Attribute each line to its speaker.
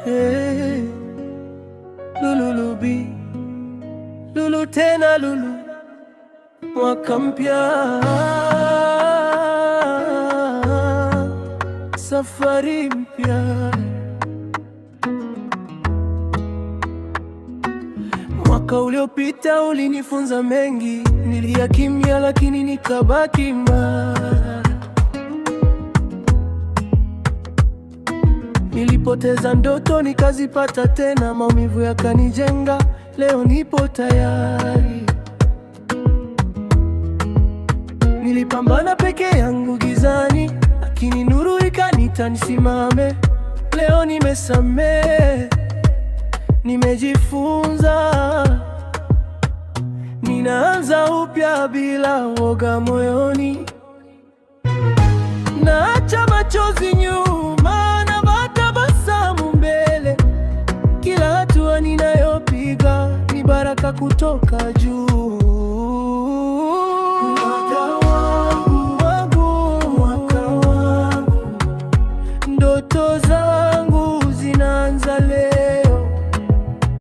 Speaker 1: Hey, Lululubi, lulu tena lulu, mwaka mpya, safari mpya. Mwaka uliopita ulinifunza mengi, nilia kimya lakini nikabaki imara. Nilipoteza ndoto nikazipata tena, maumivu yakanijenga, leo nipo tayari. Nilipambana peke yangu gizani, lakini nuru ikanita nisimame. Leo nimesamehe, nimejifunza, ninaanza upya bila woga moyoni. Naacha machozi nyuma na matabasamu mbele. Kila hatua ninayopiga ni baraka kutoka juu. Mwaka wangu, mwaka wangu, ndoto zangu